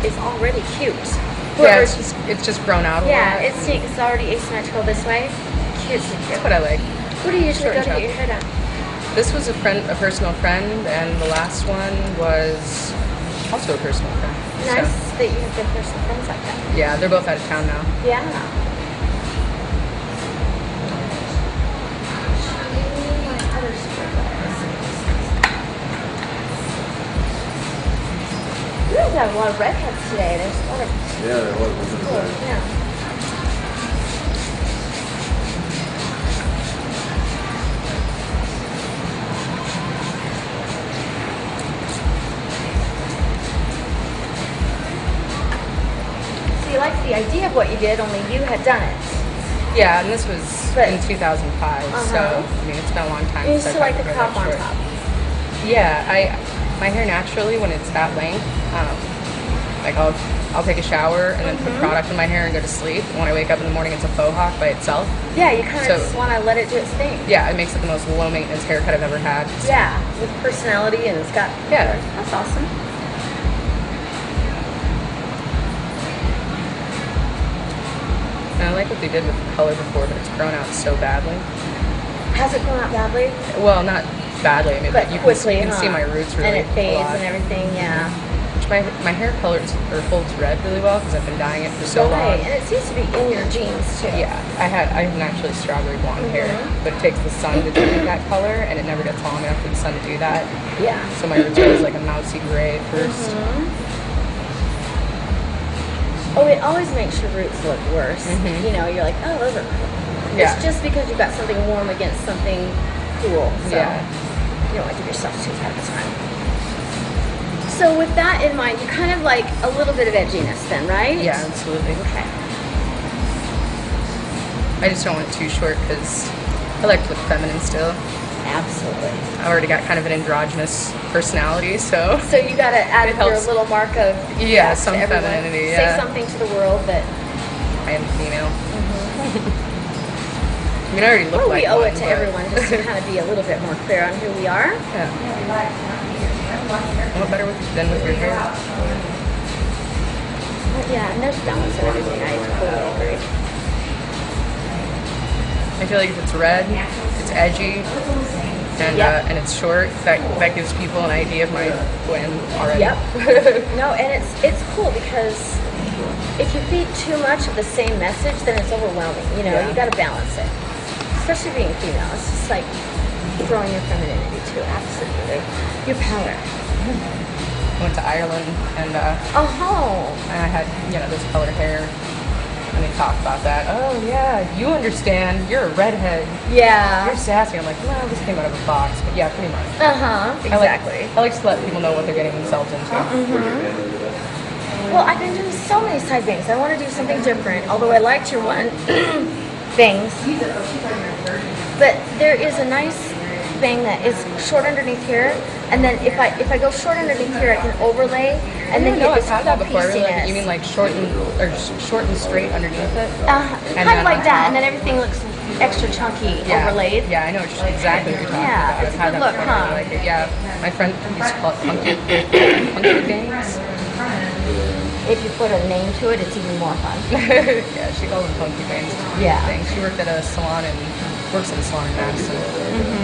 is already cute. Yeah, it's just grown out a lot. Yeah, it's neat. It's already asymmetrical this way. Cute. That's what I like. Who do you usually go to get your hair done? This was a personal friend, and the last one was also a personal friend. Nice that you have good personal friends like that. Yeah, they're both out of town now. Yeah. You guys have a lot of redheads today. There's a lot of... Yeah, there was. Yeah. So you liked the idea of what you did, only you had done it. Yeah, and this was in 2005, so I mean it's been a long time. You used to like the crop on top. Yeah, my hair naturally when it's that length, like I'll take a shower and then put product in my hair and go to sleep. And when I wake up in the morning, it's a faux hawk by itself. Yeah, you kind of just want to let it do its thing. Yeah, it makes it the most low maintenance haircut I've ever had. So. Yeah, with personality and it's got. Yeah, that's awesome. And I like what they did with the color before, but it's grown out so badly. Has it grown out badly? Well, not badly. I mean, but you quickly, can see my roots really. And it fades and everything, yeah. Which my hair colors or holds red really well because I've been dyeing it for so long. And it seems to be in your genes too. Yeah, I have naturally strawberry blonde hair, but it takes the sun to change that color, and it never gets long enough for the sun to do that. Yeah. So my roots are always like a mousy gray at first. Oh, it always makes your roots look worse. You know, you're like, oh, those are cool. Yeah. It's just because you've got something warm against something cool. So you don't want to give yourself too hard a time. So with that in mind, you kind of like a little bit of edginess then, right? Yeah, absolutely. Okay. I just don't want it too short because I like to look feminine still. Absolutely. I already got kind of an androgynous personality, so... So you got to add your little mark of... Yeah, some femininity, Say something to the world that... I am female. I mean, I already look like we owe it to everyone just to kind of be a little bit more clear on who we are. Yeah. What better than with your hair? Yeah, and there's balance and everything. I totally agree. I feel like if it's red, it's edgy, and it's short, that gives people an idea of my win already. Yep. No, and it's cool because if you feed too much of the same message, then it's overwhelming. You know, you got to balance it. Especially being female, it's just like throwing your femininity to it. Absolutely. Your power. I went to Ireland and I had, this color hair. And they talked about that. Oh yeah, you understand. You're a redhead. Yeah. You're sassy. I'm like, well, this came out of a box. But yeah, pretty much. Exactly. I like to let people know what they're getting themselves into. Well, I've been doing so many side bangs. I want to do something different. Although I liked your one bangs. But there is a nice bang that is short underneath here, and then if I go short underneath here, I can overlay and then get this I've had that before. pieciness. Really, you mean like short and straight underneath it? Kind of like that, and then everything looks extra chunky overlaid. Yeah, I know exactly what you're talking about. It's a good look, huh? I like it. Yeah, my friend used to call it punky bangs. If you put a name to it, it's even more fun. Yeah, she calls them punky bangs. Yeah. She worked at a salon and works at a salon in Madison,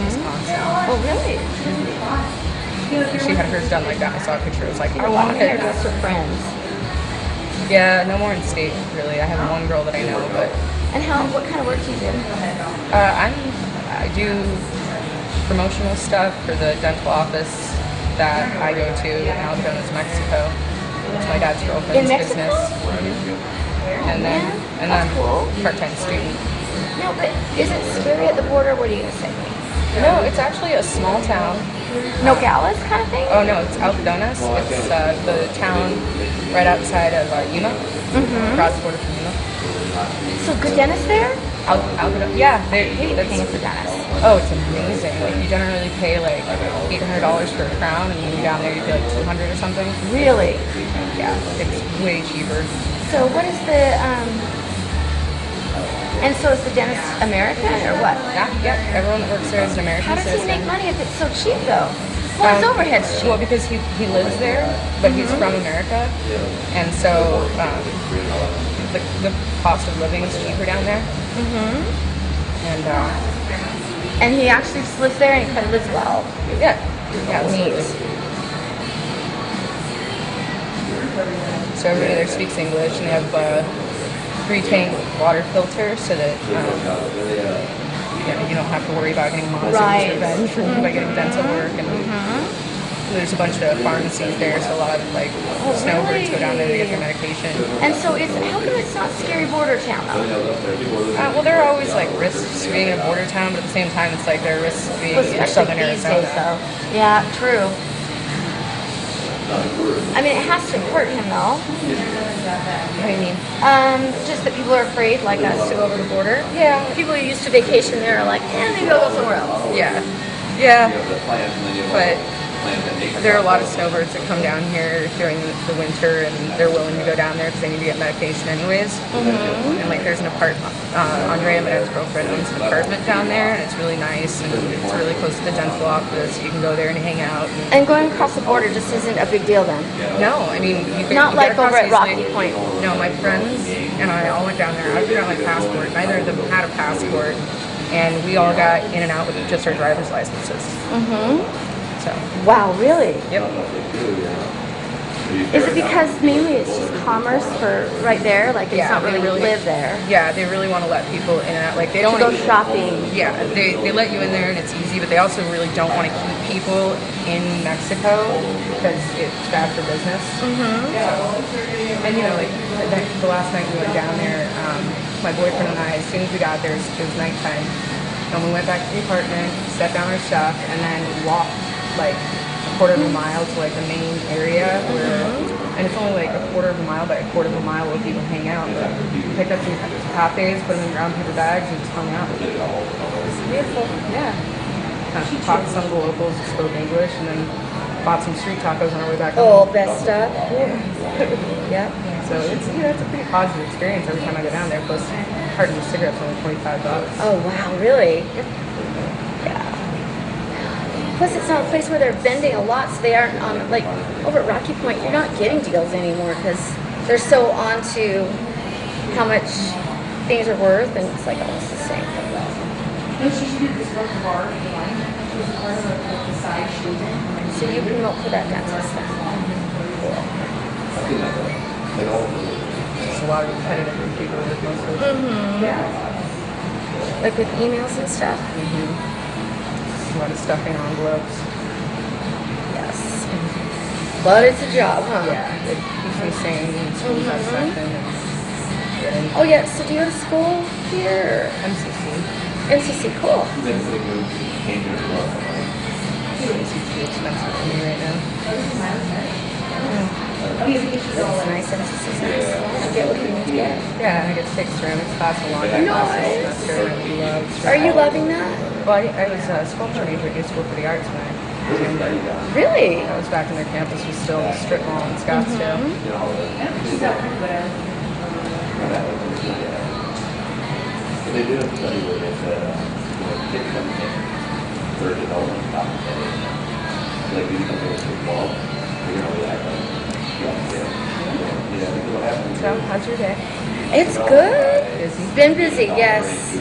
Wisconsin. Oh, really? She had hers done like that. I saw a picture. It was like, I want it. Hairdresser friends. Yeah, no more in state, really. I have one girl that I know, but... And what kind of work do you do? I do promotional stuff for the dental office that I go to in Alcobendas, Mexico. It's my dad's girlfriend's business. And then I'm a part-time student. No, but is it scary at the border? What are you going to say? No, it's actually a small town. Nogales kind of thing? Oh no, it's Alcobendas. It's the town right outside of Yuma, across the border from Yuma. So good dentist there? Alcobendas, yeah. That's paying for dentist. Oh, it's amazing. Like you generally pay like $800 for a crown, and when you're down there, you pay like $200 or something. Really? Yeah, it's way cheaper. So what is the and so is the dentist American or what? Yeah, everyone that works there is an American citizen. How does he make money if it's so cheap though? Well, his overhead's cheap. Well, because he lives there, but he's from America, and so the cost of living is cheaper down there. And he actually just lives there and he kind of lives well. Yeah, absolutely. So everybody there speaks English, and they have 3-tank water filter so that you don't have to worry about getting monsters revenge by getting dental work. And there's a bunch of pharmacies there, so a lot of snowbirds go down there to get their medication. And so how come it's not scary border town though? Well, there are always risks to being in a border town, but at the same time, it's there are risks to being in southern Arizona. Yeah, true. I mean, it has to hurt him though. What do you mean? Just that people are afraid, like us, to go over the border. Yeah. People who used to vacation there are like, maybe I'll go somewhere else. Yeah. But there are a lot of snowbirds that come down here during the winter, and they're willing to go down there because they need to get medication anyways. And there's an apartment. Andrea, my dad's girlfriend, owns an apartment down there, and it's really nice, and it's really close to the dental office. You can go there and hang out. And going across the border just isn't a big deal then? No, I mean, not like over at Rocky Point. No, my friends and I all went down there. I figured out my passport. Neither of them had a passport, and we all got in and out with just our driver's licenses. So. Wow, really? Yep. Is it because mainly it's just commerce for right there? It's not really live there? Yeah, they really want to let people in and out. They don't want to go shopping. Yeah, they let you in there and it's easy, but they also really don't want to keep people in Mexico because it's bad for business. And the last night we went down there, my boyfriend and I, as soon as we got there, it was nighttime, and we went back to the apartment, set down our stuff, and then walked a quarter of a mile to the main area and it's only a quarter of a mile by a quarter of a mile where people hang out. But we picked up some cafes, put them in brown paper bags, and just hung out. It's beautiful. Yeah. Talked to some of the locals who spoke English, and then bought some street tacos on our way back home. Oh, best stuff. Yeah. So it's a pretty positive experience every time I go down there. Plus, carton of cigarettes are only $25. Oh wow, really? Yeah. Plus, it's not a place where they're vending a lot, so they aren't on, over at Rocky Point, you're not getting deals anymore because they're so on to how much things are worth, and it's almost the same. So you promote for that dental stuff. There's a lot of repetitive people with most of it. With emails and stuff? A lot of stuffing envelopes. Yes. But it's a job, huh? Yeah, it keeps me sane and school's that session. Oh yeah, so do you go to school here? MCC, cool. MCC expensive for me right now. It's nice, MCC. You get what you need to get. Yeah, I get to take a ceramics class, a laundry class this semester, and we love. Are you loving that? Well, I was a sculpture major at New School for the Arts when I was younger. Really? I was back when their campus was still strip mall in Scottsdale. They do have study where it's kids coming in for development competition. You come here to football, you're going to act So, how's your day? It's good. Busy? Been busy, yes.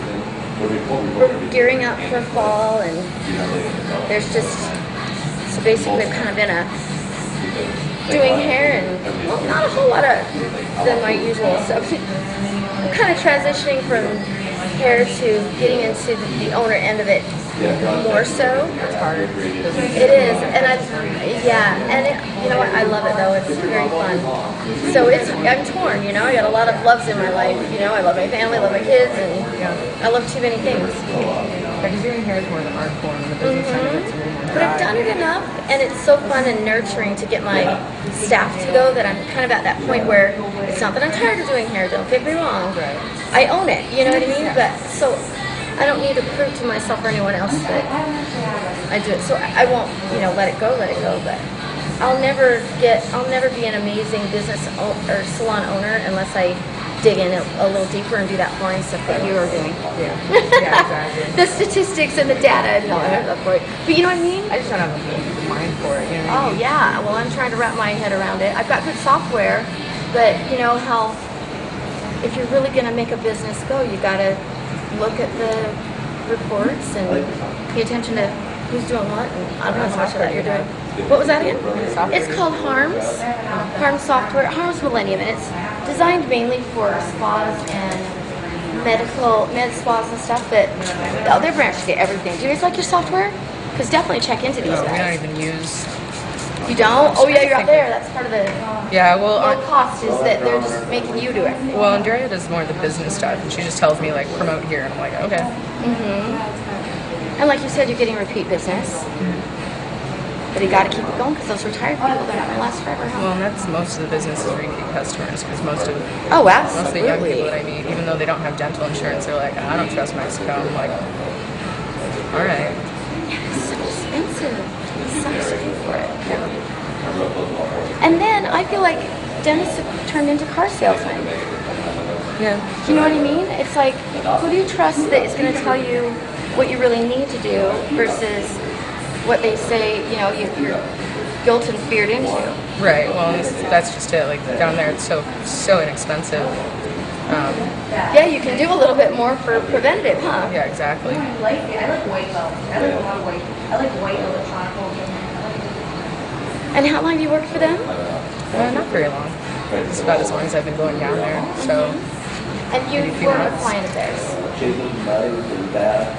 We're gearing up for fall, and there's just, so basically we've kind of been doing hair and not a whole lot than my usual stuff. I'm kind of transitioning from hair to getting into the owner end of it more so. It's hard. It is, and you know what? I love it though. It's very fun. So I'm torn. I got a lot of loves in my life. I love my family, I love my kids, and I love too many things. Because doing hair is more of an art form, and the business side of it's a little more But I've done it enough, and it's so fun and nurturing to get my staff to go that I'm kind of at that point where it's not that I'm tired of doing hair. Don't get me wrong. Right. I own it. You know what I mean? But so I don't need to prove to myself or anyone else that I do it. So I won't, let it go. But I'll never be an amazing business or salon owner unless I dig in a little deeper and do that boring stuff that you are doing. Yeah, exactly. The statistics and the data, no, I have that for it. But you know what I mean? I just don't have a mind for it. You know what I Oh mean? yeah, well I'm trying to wrap my head around it. I've got good software, but you know how if you're really gonna make a business go, you gotta look at the reports and pay attention to who's doing what. And I don't know how much of that you're doing. What was that again? It's called Harms Software, Harms Millennium, and it's designed mainly for spas and med spas and stuff. But they're branched to everything. Do you guys like your software? Because definitely check into these No, we don't guys. even use. You don't? Oh yeah, you're out there. That's part of the Yeah, well, low cost is that they're just making you do it. well, Andrea does more of the business stuff, and she just tells me like promote here, and I'm like, okay. And like you said, you're getting repeat business. But you got to keep it going because those retired people, they're not going to last forever. Huh? Well, and that's most of the business is repeat customers because most of Oh, most of the young absolutely. people that I meet, even though they don't have dental insurance, they're like, I don't trust Mexico. I'm like, all right. It's so expensive. It sucks to pay for it. And then I feel like dentists have turned into car salesmen. Yeah. You know what I mean? It's like, who do you trust that is going to tell you what you really need to do versus what they say, you know, you're guilt and feared into? Right. Well, that's just it. Like down there, it's so inexpensive. Yeah, you can do a little bit more for preventative, huh? Yeah, exactly. I like white though. I like a lot of white. I like white electronic. And how long have you worked for them? Not very long. It's about as long as I've been going down there. So And you Maybe a few were a months. client of theirs.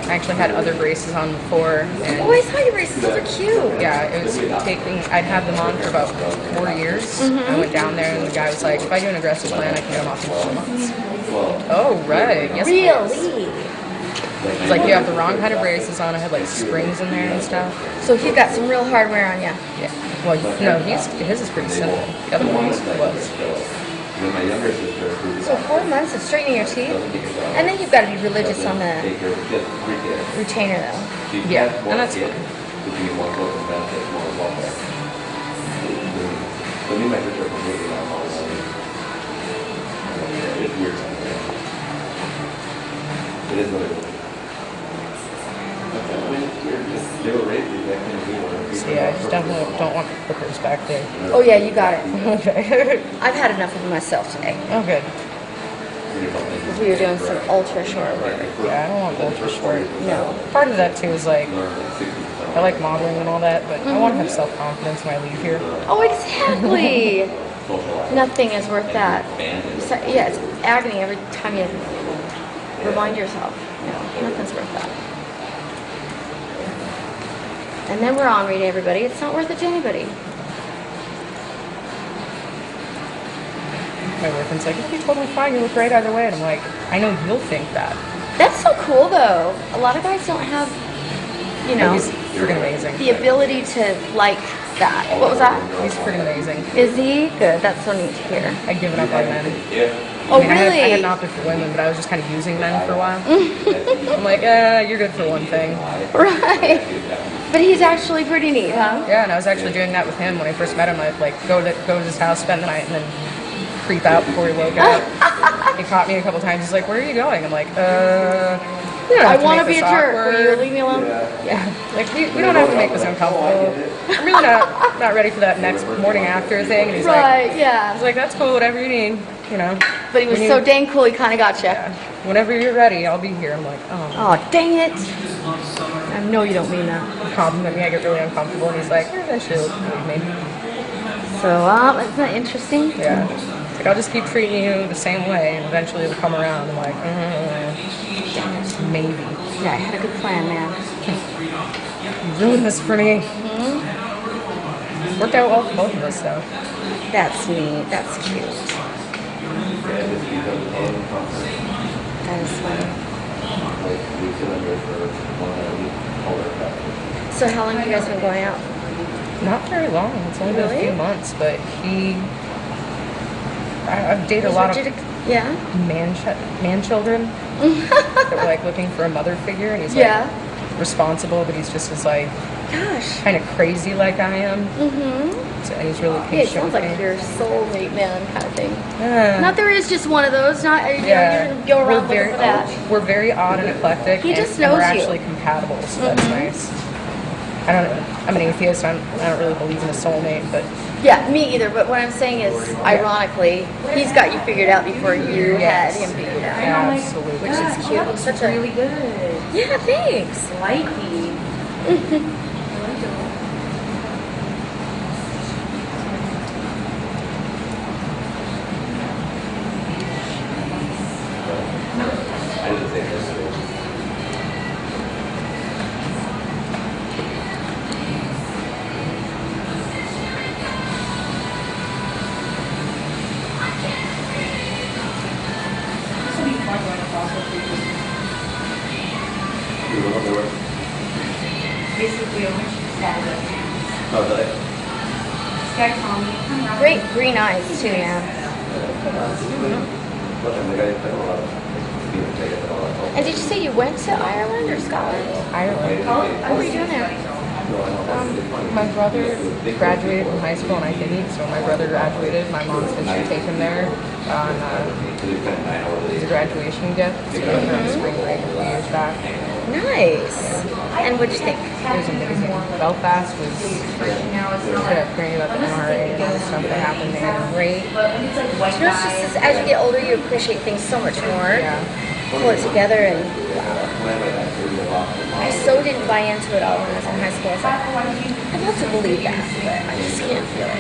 I actually had other braces on before, and Oh, I saw your braces. Those are cute. yeah, it was taking. I'd had them on for about 4 years. I went down there, and the guy was like, "If I do an aggressive plan, I can get them off in 4 months." Oh right, yes. please. Really? It's like you have the wrong kind of braces on. I had like springs in there and stuff. So he got some real hardware on you. Yeah. Well, no, his is pretty simple. The other one was. When my younger sister, who's So 4 months of straightening your teeth, and then you've got to be religious on the take care of just 3 kids. retainer, though. She Yeah, has more and that's kids, which means more social benefits, more welfare. So me and my sister are completely on all of it. It's weird. It is what it is. I mean, it's weird. They were raised the exact same as we were. So yeah, I just definitely don't want the clippers back there. Oh yeah, you got it. Okay. I've had enough of myself today. Oh good. Because we were doing some ultra short work. Yeah, I don't want ultra short. No. Part of that too is like I like modeling and all that, but I want to have self-confidence when I leave here. Oh, exactly. Nothing is worth that. Yeah, it's agony every time you remind yourself. No, nothing's worth that. And then we're on read everybody. It's not worth it to anybody. My boyfriend's like, "You're totally fine. You look great either way." And I'm like, "I know you'll think that." That's so cool though. A lot of guys don't have, you know, He's freaking amazing. the ability to like that. What was that? He's freaking amazing. Is he? Good. That's so neat to hear. I'd given up on men. Oh, I mean, I really? had an option for women, but I was just kind of using men for a while. I'm like, you're good for one thing. Right. But he's actually pretty neat, huh? Yeah, and I was actually doing that with him when I first met him. I'd like go to his house, spend the night, and then creep out before he woke up. He caught me a couple times. He's like, "Where are you going?" I'm like, you don't I have to want to make be a this jerk. Will you awkward." leave me alone? Yeah, like we don't have to make this uncomfortable. I'm really not ready for that next morning after thing. And he's Right, yeah. like, "That's cool. Whatever you need, you know." But he was When so you- dang cool, he kind of got you. Yeah. Whenever you're ready, I'll be here. I'm like, oh. Oh, dang it. I know you don't mean that. Compliment me, I get really uncomfortable, and he's like, eventually he'll leave me. So, isn't that interesting? Yeah. It's like, I'll just keep treating you the same way, and eventually it'll come around. I'm like, maybe. Yeah, I had a good plan, man. You ruined this for me. Worked out well for both of us, though. That's neat. That's cute. That is funny. So how long have you guys been going out? Not very long. It's only been a Really? few months, but I've dated a lot of Yeah? man children that were like looking for a mother figure, and he's like Yeah. responsible, but he's just as like Gosh. kind of crazy like I am. Mm-hmm. So, and he's really Yeah, it patient sounds with like me. your soulmate man kind of thing. Yeah. Not there is just one of those. Not you know, Yeah. you didn't go around We're looking for that. We're very odd and eclectic. He and, just and we're knows you. actually compatible, so that's nice. I'm an atheist. I don't really believe in a soulmate, but Yeah, me either. But what I'm saying is, ironically, he's got you figured out before you Yes. had him figured out. absolutely. Which is cute. It's such a Really good. yeah. Thanks. Likey. I didn't think this was. This will be fun going across the pages. You were looking for. Basically, a witch Saturday. Oh, really? This guy Tommy, come around. Great green eyes too, yeah. Look, the guy played a lot of Steven Jay and all that. And did you say you went to Ireland or Scotland? Ireland. What were you doing there? My brother graduated from high school and I didn't, so when my brother graduated, my mom said she'd take him there on his graduation gift. So we went around spring break a few years back. Nice. And what'd you think? It was amazing. Belfast was hearing about the MRA and all the stuff that happened there. Great. You know, it's just as you get older, you appreciate things so much more. Yeah. Pull it together, and I so didn't buy into it all when I was in high school. I was like, I'd love to believe that, but I just can't feel it.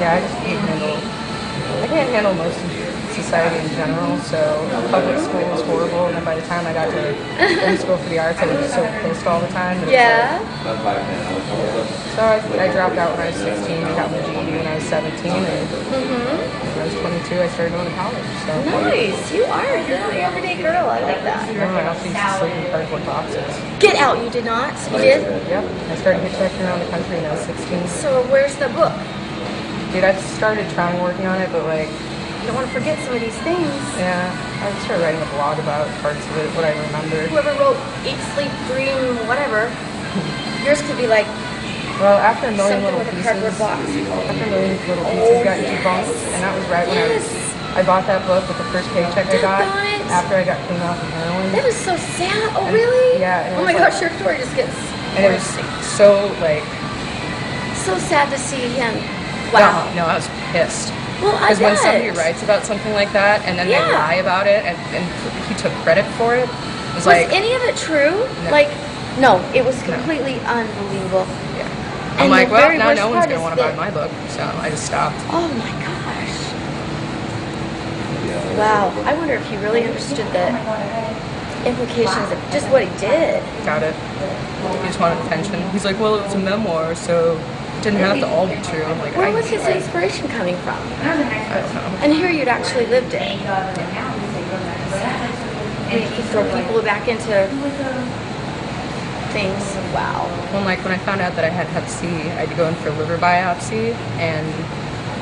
Yeah, I can't handle most of society in general, so public school was horrible, and then by the time I got to film school for the arts, I was just so pissed all the time. That Yeah. So I dropped out when I was 16 and got my GED when I was 17, and when I was 22 I started going to college. So Nice. You're an everyday girl. I like that. I also used to sleep in cardboard boxes. Get out. You did not? You did? Yep. I started hitchhiking around the country when I was 16. So where's the book? Dude, I started trying working on it, but like, You don't want to forget some of these things. yeah, I started writing a blog about parts of it, what I remembered. Whoever wrote Eat, Sleep, Dream, whatever, yours could be like Well, after a million something little with a pieces, cardboard box. after a million little pieces got debunked, and that was right when I bought that book with the first paycheck I got What? after I got clean off of heroin. That is so sad. Oh, really? Yeah, and it Oh my was like- gosh, your story just gets And it was so like, so sad to see him. Wow. no, I was pissed. Well, I Because when bet. somebody writes about something like that and then they Yeah. lie about it and he took credit for it, it was Was like, any of it true? No. Like, no, it was completely unbelievable. yeah. And I'm like, the well, very now worst no one's part going to is want to buy that- my book, so I just stopped. Oh my gosh. Wow. I wonder if he really understood the implications of just what he did. Got it. He just wanted attention. He's like, well, it was a memoir, so it didn't have to all be true. I'm like, Where was his inspiration coming from? I don't know. And here you'd actually lived it. And you could throw people back into things. Wow. Well, like when I found out that I had Hep C, I had to go in for a liver biopsy, and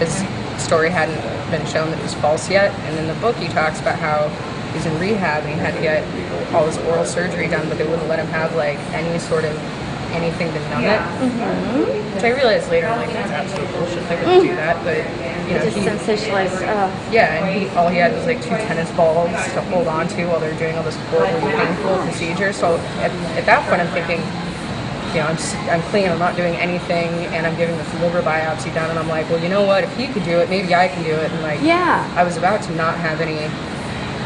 his story hadn't been shown that it was false yet. And in the book, he talks about how he's in rehab and he had to get all this oral surgery done, but they wouldn't let him have like any sort of anything to numb it. Which I realized later, like that's absolute bullshit. They wouldn't do that, but you know, Just he, sensationalized. yeah, and all he had was like 2 tennis balls to hold on to while they were doing all this horribly painful procedure. So at that point, I'm thinking, you know, I'm clean, I'm not doing anything, and I'm getting this liver biopsy done, and I'm like, well, you know what? If he could do it, maybe I can do it. And like, Yeah. I was about to not have any.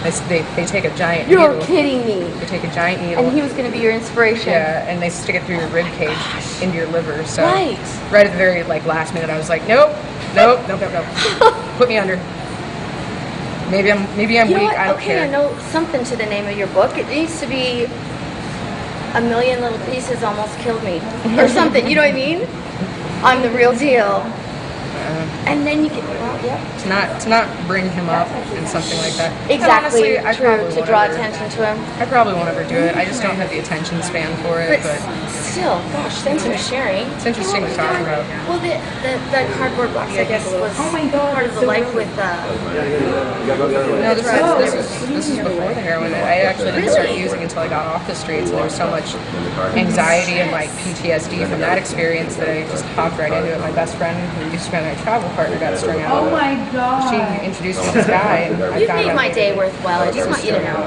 They take a giant You're needle. kidding me. They take a giant needle. And he was going to be your inspiration. Yeah, and they stick it through your rib cage into your liver. So Right. right at the very like last minute, I was like, nope. Put me under. Maybe I'm You know weak. what? I don't Okay, care. I know something to the name of your book. It needs to be A Million Little Pieces Almost Killed Me. Or something, you know what I mean? I'm the real deal. And then you get, well, yeah. To not bring him up in something like that. And Exactly, honestly, I true, probably to won't draw ever- attention to him. I probably won't ever do it. I just don't have the attention span for it. But Still, gosh, thanks for sharing. it's interesting to talk about. Well, the cardboard box, I guess, was part of the life with, No, this is before the heroin. I actually didn't start Really? using until I got off the streets, and there was so much anxiety and like PTSD from that experience that I just hopped right into it. My best friend, who used to be my travel partner, got strung out. Oh my god. She introduced me to this guy, and I you've found made out my that day worthwhile. I just want you to know.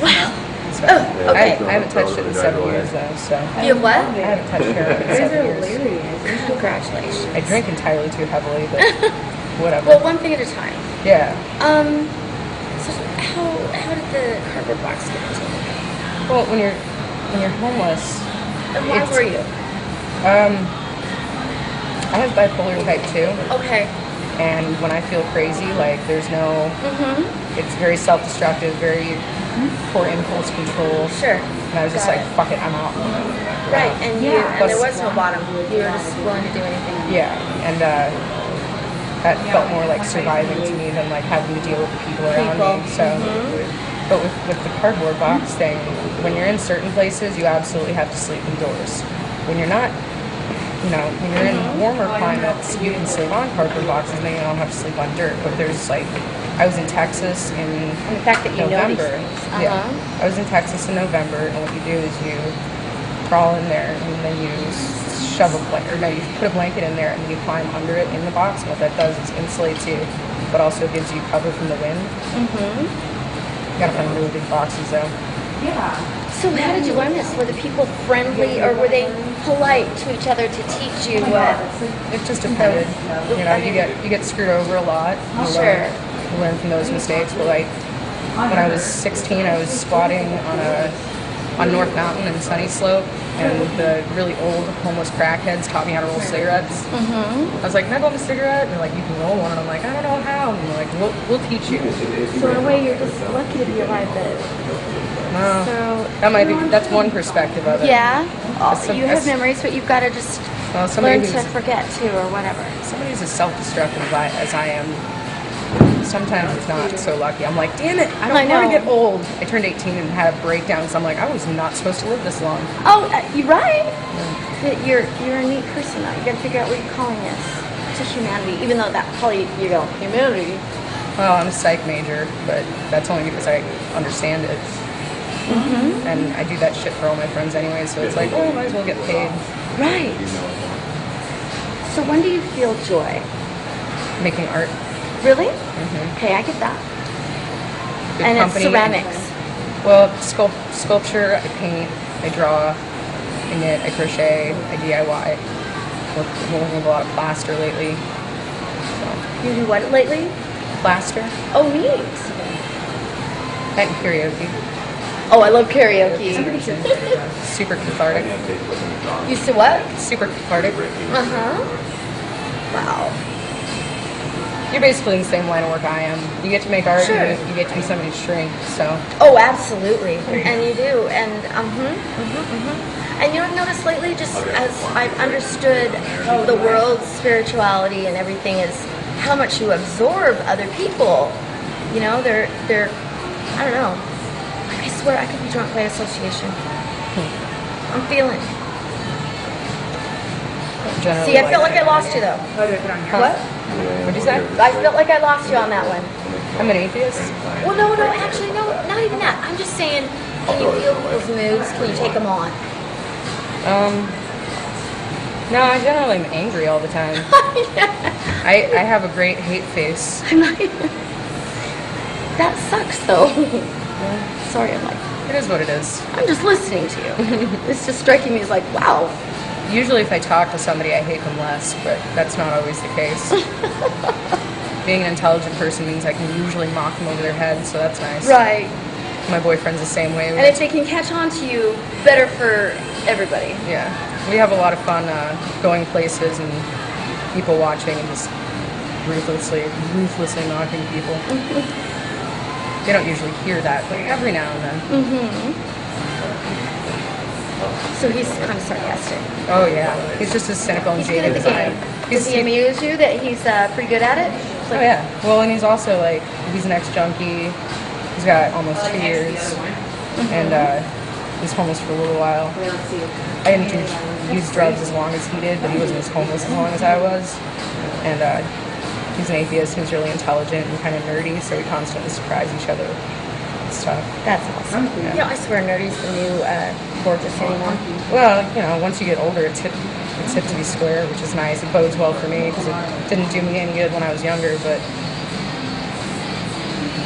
Wow. and stuff. Oh, okay. I haven't touched it in 7 years though, so. You have what? I haven't touched heroin in 7 years. Congratulations. I drink entirely too heavily, but whatever. Well, one thing at a time. Yeah. So how did the cardboard box get into you? Well, when you're homeless. And why were you? I have bipolar type 2. Okay. And when I feel crazy, like there's no, it's very self-destructive, very poor impulse control. Sure. And I was just Got like, it. fuck it, I'm out. Right, and Plus- there was no bottom. You were just willing to do anything. Yeah, and that felt more like surviving to me than like having to deal with the people around me. So, but with the cardboard box thing, when you're in certain places, you absolutely have to sleep indoors. When you're not, when you're in warmer climates, you can sleep on cardboard boxes and then you don't have to sleep on dirt. But there's like, I was in Texas in And the fact that you know these November. things. Yeah, I was in Texas in November, and what you do is you crawl in there and then you shove a blanket, or no, you put a blanket in there and then you climb under it in the box. And what that does is insulates you, but also gives you cover from the wind. You gotta find really big boxes though. So how did you learn this? Were the people friendly, or were they polite to each other to teach you what? It just depended. You get screwed over a lot. Sure. You learn from those mistakes. But like when I was 16, I was squatting on North Mountain in Sunny Slope, and the really old homeless crackheads taught me how to roll cigarettes. I was like, "Can I roll a cigarette?" And they're like, "You can roll one." And I'm like, "I don't know how." And they're like, "We'll teach you." So in a way, you're just lucky to be alive. No, So that might be. That's one perspective of it. yeah, Some- you have memories, but you've got to just Well, somebody learn to who's forget too, or whatever. somebody who's as self-destructive as I am. Sometimes it's not so lucky. I'm like, damn it, I I don't know. want to get old. I turned 18 and had a breakdown, so I'm like, I was not supposed to live this long. Oh, you're right. But you're a neat person though. You got to figure out what you're calling this to humanity, even though that probably you go humanity. Well, I'm a psych major, but that's only because I understand it. And I do that shit for all my friends anyway, so it's like, oh, might as well get paid. Right. So when do you feel joy? Making art. Really? Okay, I get that. Good And it's company. ceramics. Well, sculpture, I paint, I draw, I knit, I crochet, I DIY. We're working with a lot of plaster lately. So, You do what lately? plaster Oh, neat. and karaoke. Oh, I love karaoke. Super cathartic. Used to what? Super cathartic. Wow. You're basically in the same line of work I am. You get to make art, Sure. and you get to be somebody's shrink, so. Oh, absolutely. And you do. And And you know, I've noticed lately, just as I've understood the world's spirituality and everything, is how much you absorb other people. You know, they're I don't know. I swear I could be drunk by association. I'm feeling. Generally See, I felt like I lost you though. What? What'd you say? I felt like I lost you on that one. I'm an atheist. Well, no, actually, no, not even that. I'm just saying, can you feel people's moods? Can you take them on? No, I generally am angry all the time. I have a great hate face. That sucks, though. Sorry, I'm like, It is what it is. I'm just listening to you. It's just striking me as like, wow. Usually if I talk to somebody, I hate them less, but that's not always the case. Being an intelligent person means I can usually mock them over their head, so that's nice. Right. My boyfriend's the same way. And if they can catch on to you, better for everybody. Yeah. We have a lot of fun going places and people watching and just ruthlessly knocking people. They don't usually hear that, but every now and then. So he's kind of sarcastic. Oh yeah. He's just as cynical and He's good at jaded the as I game. am. Does he amuse you that he's pretty good at it? It's Oh like, yeah. Well, and he's also like, he's an ex-junkie. He's got almost 2 years. And he's homeless for a little while. I didn't use drugs as long as he did, but he wasn't as homeless as long as I was. And he's an atheist who's really intelligent and kind of nerdy, so we constantly surprise each other with stuff. That's awesome. Yeah. You know, I swear nerdy's the new gorgeous anymore. Well, you know, once you get older, it's hip to be square, which is nice. It bodes well for me because it didn't do me any good when I was younger, but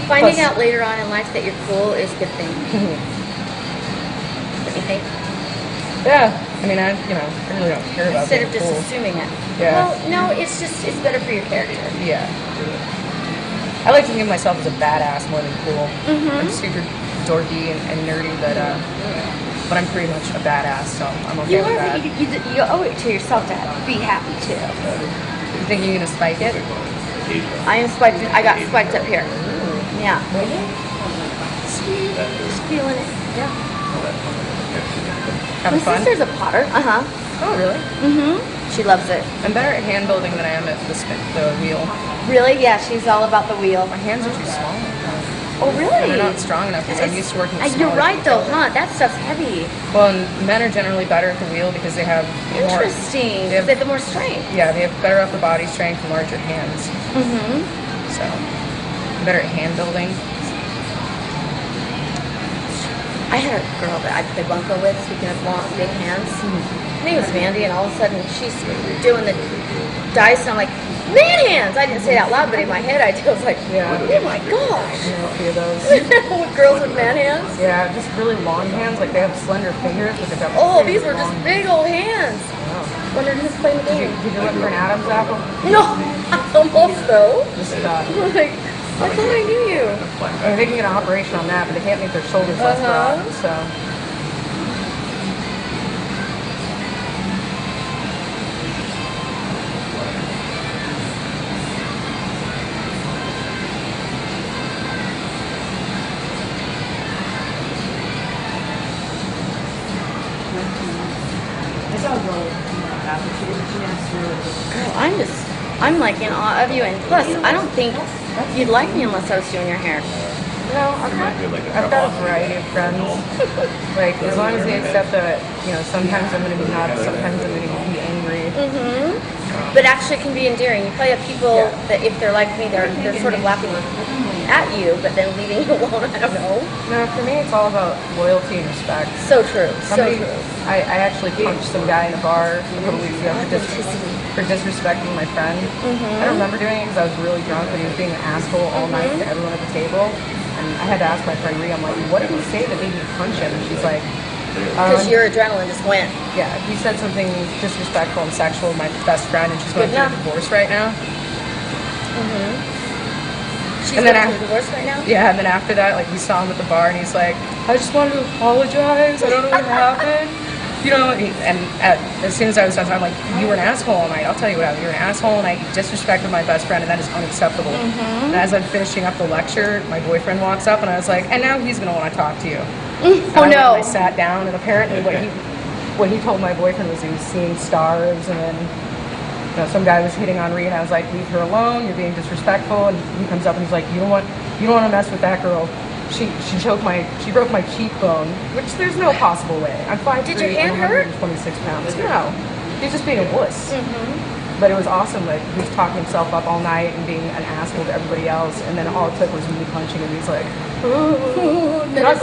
Finding Plus- out later on in life that you're cool is a good thing. think? Yeah. I mean, I really don't care about Instead being of just cool. assuming it. Yeah. Well, no, it's better for your character. Yeah. I like to think of myself as a badass more than cool. I'm super dorky and nerdy, but I'm pretty much a badass, so I'm okay with that. You owe it to yourself to be happy too. You think you're gonna spike it? I am spiked. I got spiked up here. Yeah. Just feeling it. Yeah. Having My fun? sister's a potter. Oh, really? She loves it. I'm better at hand building than I am at the wheel. Really? Yeah, she's all about the wheel. My hands are too small. Oh, really? They're not strong enough because I'm used to working with You're smaller right, people. though, huh? That stuff's heavy. Well, and men are generally better at the wheel because they have more. Interesting. They have, They have the more strength. yeah, they have better upper body strength and larger hands. So, I'm better at hand building. I had a girl that I played bunco with, speaking of long, big hands. Her name was Mandy, and all of a sudden she's doing the dice, and I'm like, man hands! I didn't say it out loud, but in my head I did. I was like, Yeah. oh my gosh. You know, a few of those. With girls with man hands? Yeah, just really long hands. Like they have slender fingers, but they've got Oh, really these were long- just big old hands. Wow. Wondered who's playing the game. Did you look for an Adam's apple? No, almost though. Just Like, I thought I knew you. I mean, they can get an operation on that, but they can't make their shoulders less broad. So. Oh, I'm like in awe of you, and plus, I don't think you'd like me unless I was doing your hair. No, I've got a variety of friends. Like, as long as they accept that, sometimes I'm going to be nuts, sometimes I'm going to be angry. But actually, it can be endearing. You probably have people that, if they're like me, they're sort of laughing at you, but then leaving you alone. I don't know. No, for me, it's all about loyalty and respect. So true. So Somebody, true. I actually punched some guy in a bar a couple weeks ago for disrespecting my friend. I don't remember doing it because I was really drunk, but he was being an asshole all night to everyone at the table. And I had to ask my friend Rhea, I'm like, what did he say that made me punch him? And she's like, Because your adrenaline just went. yeah, he said something disrespectful and sexual to my best friend, and she's going through a divorce right now. She's And then going through a divorce right now? Yeah, and then after that, like, we saw him at the bar, and he's like, I just wanted to apologize. I don't know what happened. As soon as I was done, I'm like, you were an asshole all night. I'll tell you what happened. You were an asshole, and I disrespected my best friend, and that is unacceptable. And as I'm finishing up the lecture, my boyfriend walks up, and I was like, and now he's going to want to talk to you. Oh no. I sat down, and apparently what he told my boyfriend was he was seeing stars, and then some guy was hitting on Rhea, and I was like, leave her alone, you're being disrespectful. And he comes up and he's like, you don't want to mess with that girl. She broke my cheekbone, which there's no possible way. I'm 5'3" Did your hand and hurt? 126 pounds. No, he's just being a wuss. But it was awesome. Like, he was talking himself up all night and being an asshole to everybody else, and then all it took was me punching him. He's like, can I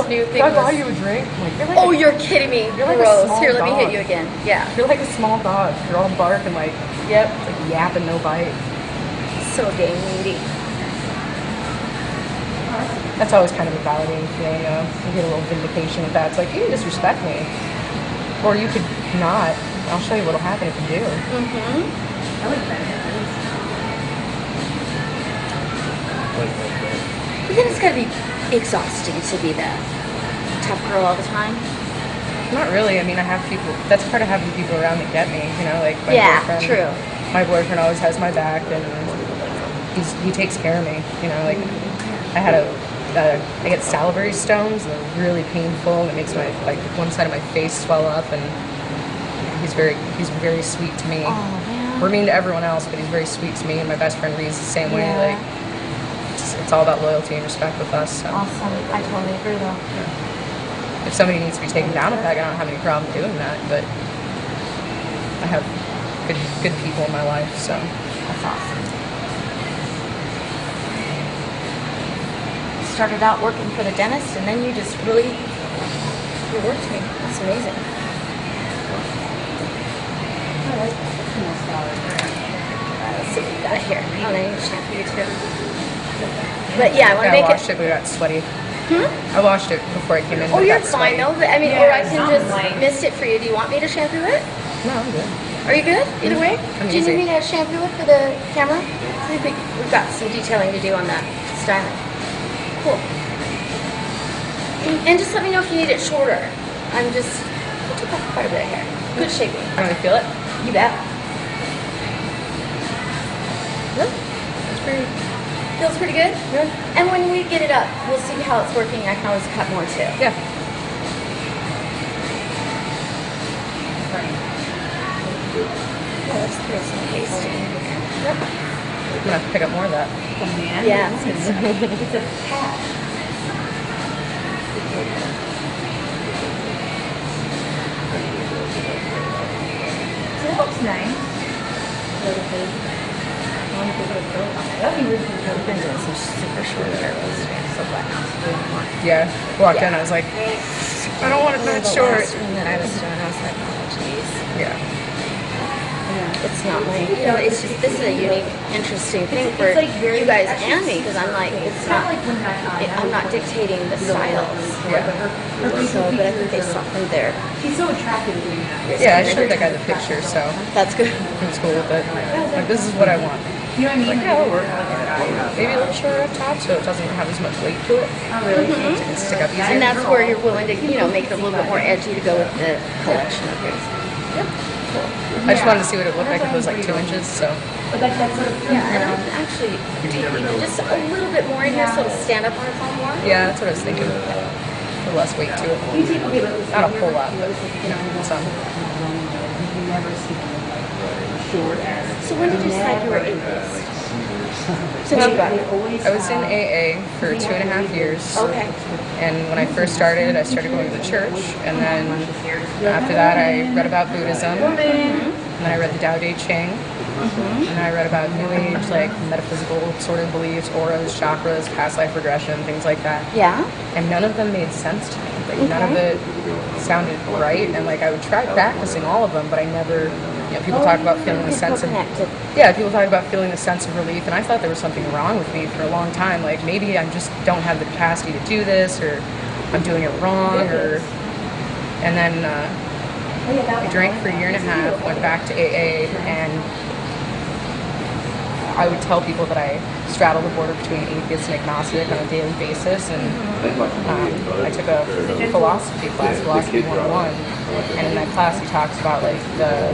buy you a drink? I'm like, you're like Oh, you're kidding me. You're like a Gross. small Here, let me hit dog. you again. Yeah. You're like a small dog. You're all bark and like, Yep. like yapping, no bite. So dang needy. That's always kind of a validating feeling. You get a little vindication with that. It's like, you can disrespect me, or you could not. I'll show you what'll happen if you do. I like that. But then it's gotta be exhausting to be the tough girl all the time. Not really. I mean, I have people. That's part of having people around that get me. Like my boyfriend. True. My boyfriend always has my back, and he takes care of me. Like I get salivary stones. And they're really painful, and it makes my one side of my face swell up. And he's very sweet to me. Oh man. We're mean to everyone else, but he's very sweet to me. And my best friend Reed's the same way. Yeah. Like it's all about loyalty and respect with us. So. Awesome. I totally agree though. If somebody needs to be taken down a peg, I don't have any problem doing that. But I have good people in my life, so. That's awesome. Started out working for the dentist, and then you just really worked me. That's amazing. Let's see what we got here. Oh, I need to shampoo you too. But yeah, I want to I make washed it. it, but it got sweaty. I washed it before I came in. Oh, but you're that's fine sweaty. though. I mean, Yeah, or I it's can not just like- mist it for you. Do you want me to shampoo it? No, I'm good. Are you good? Either way? I'm Do you easy. need me to shampoo it for the camera? We've got some detailing to do on that styling. Cool. And just let me know if you need it shorter. I took off quite a bit of hair. Good shaping. I don't feel it. You bet. It's pretty. Feels pretty good? Yeah. And when we get it up, we'll see how it's working. I can always cut more too. Yeah. Let's throw some paste in here. Yep. I'm gonna have to pick up more of that. Yeah. It's a patch. It looks nice. That'd be really cool. I've been doing some super short hair recently. I'm so glad not to do anymore. Yeah. Walked in, I was like, I don't want it that The short. last one that I was doing, I was like, oh jeez. Yeah. It's not like, it's just, this is a unique, interesting thing for It's like very- you guys actually, and me, because I'm like, it's not, like when I'm not dictating the styles. Yeah. So, but I think they saw me there. She's so attractive in that. Yeah, I showed that guy the picture, so That's good. he was cool with it. Like, this is what I want. You know what I mean? Like, yeah, it'll work. Maybe a little shorter up top so it doesn't have as much weight to it. Oh, really? So it can stick up easier. And that's where you're willing to, make it a little bit more edgy to go with the collection of yours. I just wanted to see what it looked like if it was like 2 inches, so. But that's sort of, Yeah, and I can actually take just a little bit more in here so it'll stand up on its own more. Yeah, that's what I was thinking. A little less weight to it. you take, okay, but listen, Not a whole lot, but, some. you never see short as. So when did you decide you were atheist? Since you got it. I was in AA for 2.5 years. Okay. And when I first started, I started going to the church. And then after that, I read about Buddhism. And then I read the Tao Te Ching. And then I read about New Age, like metaphysical sort of beliefs, auras, chakras, past life regression, things like that. Yeah? And none of them made sense to me. Like none of it sounded right. And like I would try practicing all of them, but I never, people talk about feeling a sense of, connected. yeah, people talk about feeling a sense of relief. And I thought there was something wrong with me for a long time. Like maybe I just don't have the capacity to do this, or I'm doing it wrong, and then I drank for a year and a half, went back to AA, and I would tell people that I straddle the border between atheist and agnostic on a daily basis, and I took a philosophy class, Philosophy 101, and in that class he talks about like the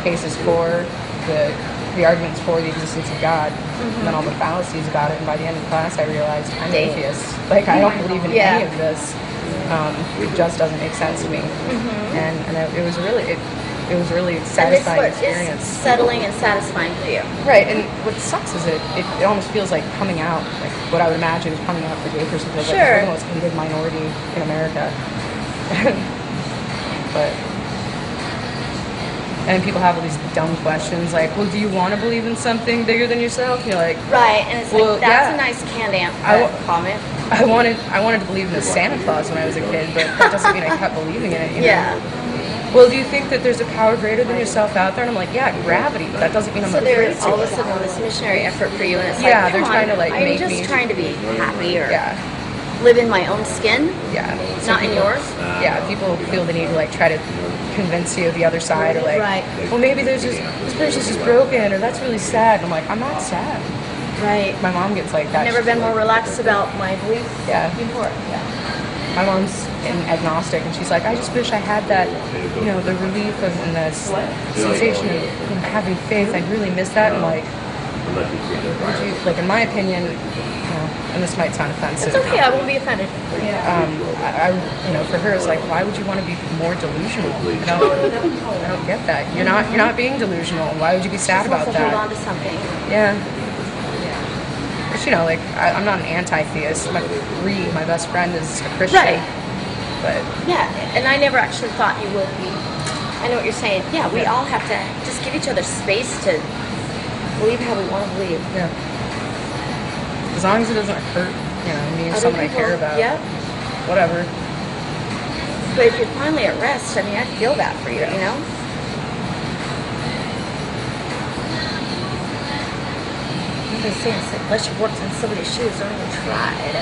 cases for, the arguments for the existence of God, and then all the fallacies about it, and by the end of the class I realized I'm an atheist. Like I don't believe in any of this. It just doesn't make sense to me, and it was really satisfying and this experience. is settling and satisfying for you. Right, and what sucks is it almost feels like coming out, like what I would imagine is coming out for gay person feels like Sure. the most hated minority in America. But and people have all these dumb questions like, well, do you want to believe in something bigger than yourself? And you're like, Right, and it's Well, like, that's yeah. a nice canned comment. I wanted to believe in the Santa Claus when I was a kid, but that doesn't mean I kept believing in it. You know? Yeah. Well, do you think that there's a power greater than yourself out there? And I'm like, yeah, gravity, but that doesn't mean I'm So afraid there's to. all of a sudden this missionary effort for you, and it's Yeah, like, they're come trying on, to, like, I'm make just me- trying to be happy or Yeah, live in my own skin, yeah. not in yours. Yeah, people feel the need to like try to convince you of the other side, or like, Right. well, maybe this person's just broken, or that's really sad. And I'm like, I'm not sad. Right. My mom gets like that. I've never She's been like, more relaxed about my beliefs Yeah. before. Yeah. My mom's an agnostic, and she's like, I just wish I had that, the relief of and the sensation of having faith. I really miss that. And like, would you, like in my opinion, and this might sound offensive. It's okay, I won't be offended. For her, it's like, why would you want to be more delusional? I don't get that. You're not being delusional. Why would you be sad Just about wants to hold that? on to something. Yeah. But I'm not an anti-theist. My best friend is a Christian. Right. But Yeah, and I never actually thought you would be. I know what you're saying. Yeah, we all have to just give each other space to believe how we want to believe. yeah. As long as it doesn't hurt, me or Other someone I people- care about. Yep. Whatever. But if you're finally at rest, I feel that for you, they say it's like, unless you've worked in somebody's shoes, don't even try to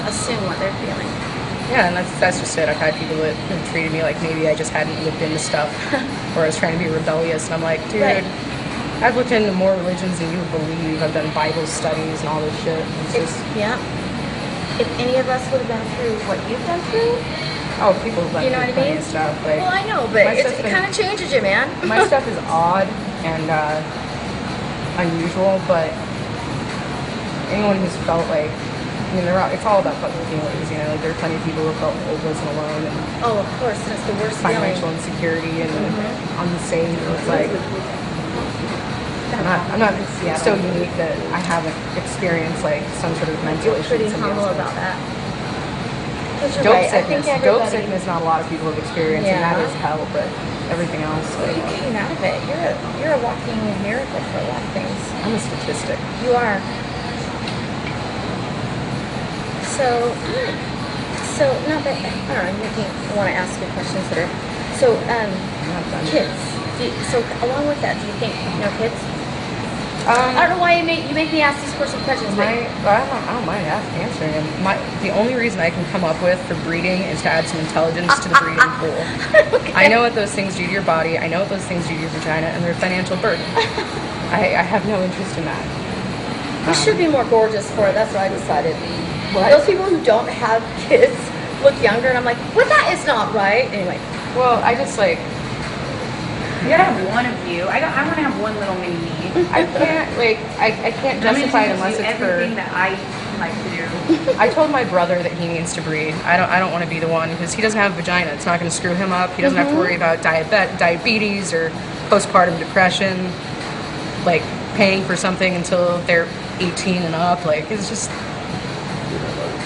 assume what they're feeling. Yeah, and that's just it. I've had people that have treated me like maybe I just hadn't looked into stuff, or I was trying to be rebellious, and I'm like, dude, I've looked into more religions than you would believe. I've done Bible studies and all this shit. It's just, if any of us would have been through what you've been through, people have you know what I mean? Stuff. Like, well, I know, but it kind of changes you, man. My stuff is odd and unusual, but anyone who's felt like, it's all about fucking feelings, like there are plenty of people who have felt hopeless and alone and of course, and it's the worst financial feeling. Insecurity and unsafe. It's like I'm not so unique that I haven't experienced like some sort of mental issue. You're pretty humble about that. Dope sickness, not a lot of people have experienced, and that is hell. But everything else, you came out of it. You're a walking miracle for a lot of things. I'm a statistic. You are. So not that I want to ask you questions that are kids. So along with that, do you think no kids? I don't know why you make me ask these personal questions. I don't mind answering them. The only reason I can come up with for breeding is to add some intelligence to the breeding pool. Okay. I know what those things do to your body. I know what those things do to your vagina, and they're a financial burden. I have no interest in that. You should be more gorgeous for it. That's what I decided. What? Those people who don't have kids look younger, and I'm like, well, that is not right. Anyway. Well, I just like. You gotta have one of you. I want to have one little mini me. I can't justify it unless it's everything that I like to do. I told my brother that he needs to breed. I don't want to be the one because he doesn't have a vagina. It's not going to screw him up. He doesn't have to worry about diabetes or postpartum depression, like paying for something until they're 18 and up. Like it's just.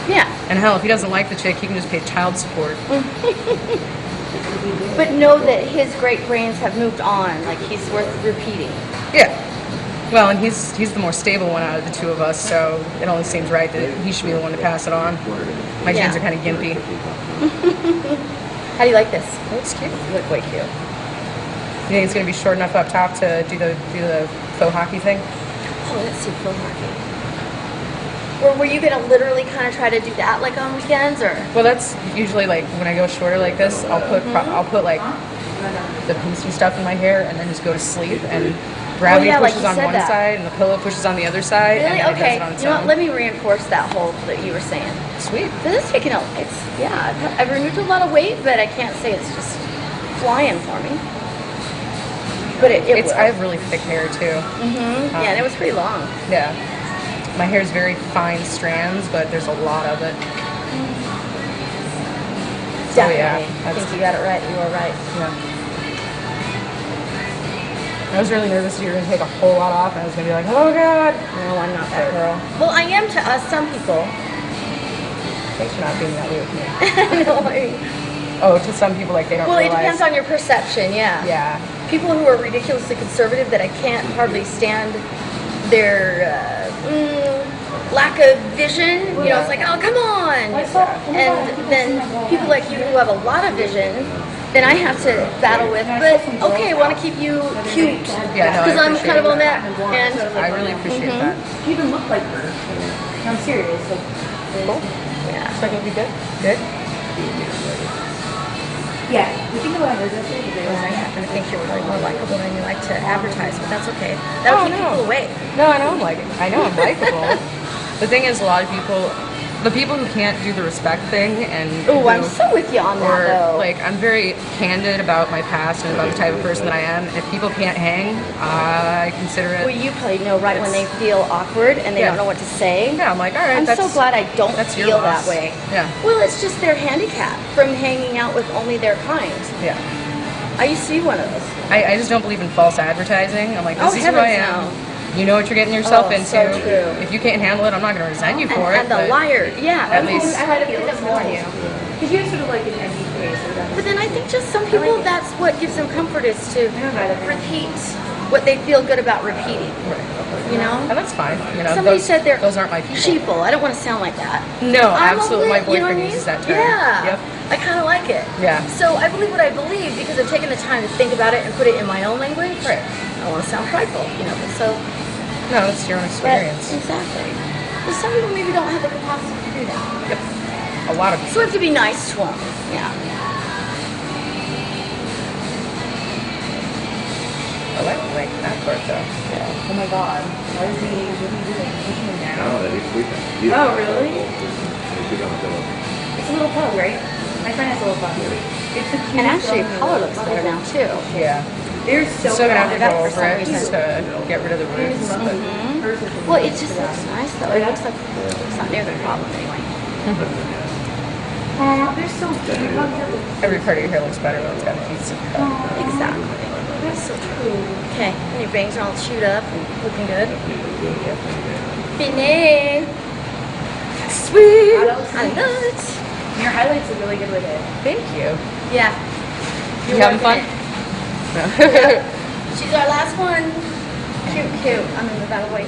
Yeah. And hell, if he doesn't like the chick, he can just pay child support. But know that his great brains have moved on. Like he's worth repeating. Yeah. Well, and he's the more stable one out of the two of us, so it only seems right that he should be the one to pass it on. My genes are kind of gimpy. How do you like this? It's cute. You look way cute. You think it's gonna be short enough up top to do the faux hockey thing? Oh, let's see, faux hockey. Or were you gonna literally kind of try to do that like on weekends, or? Well, that's usually like when I go shorter like this. I'll put like the piece and stuff in my hair, and then just go to sleep. And gravity pushes on one side, and the pillow pushes on the other side. Really? And Okay. It does it on its You know own. what? Let me reinforce that whole that you were saying. Sweet. This is taking I've removed a lot of weight, but I can't say it's just flying for me. But I have really thick hair too. Yeah, and it was pretty long. Yeah. My hair is very fine strands, but there's a lot of it. Definitely. I think you got it right. You were right. Yeah. I was really nervous you were going to take a whole lot off, and I was going to be like, oh god. No, I'm not that girl. Well, I am to some people. Thanks for not being that way with me. No, I mean, oh, to some people, like they don't realize. Well, it depends on your perception, yeah. Yeah. People who are ridiculously conservative that I can't hardly stand their lack of vision. You know, it's like, oh, come on. And then people like you who have a lot of vision, then I have to battle with, but okay, I want to keep you cute. Yeah, no, because I'm kind of on that. And I really appreciate that. You even look like her. I'm serious. Like, Cool. yeah. So it'll be good? Good? yeah, we can go ahead. I happen to think you're really more likable than you like to advertise, but that's okay. That'll keep people away. No, I know I'm likable. The thing is, a lot of people, the people who can't do the respect thing, and Oh, I'm so with you on that, though. like, I'm very candid about my past and about the type of person that I am. If people can't hang, I consider it. Well, you probably know right when they feel awkward and they don't know what to say. Yeah, I'm like, all right. I'm so glad I don't that's your feel loss. that way. Yeah. Well, it's just their handicap from hanging out with only their kind. Yeah. I used to be one of those. I just don't believe in false advertising. I'm like, this is who I am. No. You know what you're getting yourself into. So true. If you can't handle it, I'm not going to resent you for it. And the but liar, yeah. At least. I had to put this more on you. Because you have sort of like an edgy face. But then I think just some people, that's what gives them comfort is to repeat what they feel good about repeating. You know? And that's fine. You know, Somebody said they're those aren't my people. sheeple. I don't want to sound like that. No, I'm absolutely. a My lit- you know boyfriend what I mean? uses that term. Yeah. Yep. I kind of like it. Yeah. So I believe what I believe because I've taken the time to think about it and put it in my own language. Right. I don't want to sound prideful, you know. So No, it's your own But, experience. exactly. But some people maybe don't have the capacity to do that. Yep. A lot of So people. we have to be nice to them. Yeah. I like that part though. Oh my god. Why is he, what are you doing? Pushing him No, down? that he's sleeping. Oh, really? He's sleeping on the pillow. It's a little pug, right? My friend has a little pug. It's the cutest And actually, little your color looks better now too. Yeah. They're so Still gonna have to that go for over some it reason. to get rid of the roots. But Well, it just looks nice though. It looks like it's not near the problem anyway. They're so cute. every part of your hair looks better when it's got a decent cut. Exactly. That's so true. Okay, and your bangs are all chewed up and looking good. Finny. Sweet. I love it. Your highlights look really good with it. Thank you. Yeah. You having fun? She's our last one. Cute, cute. I'm in the battle way.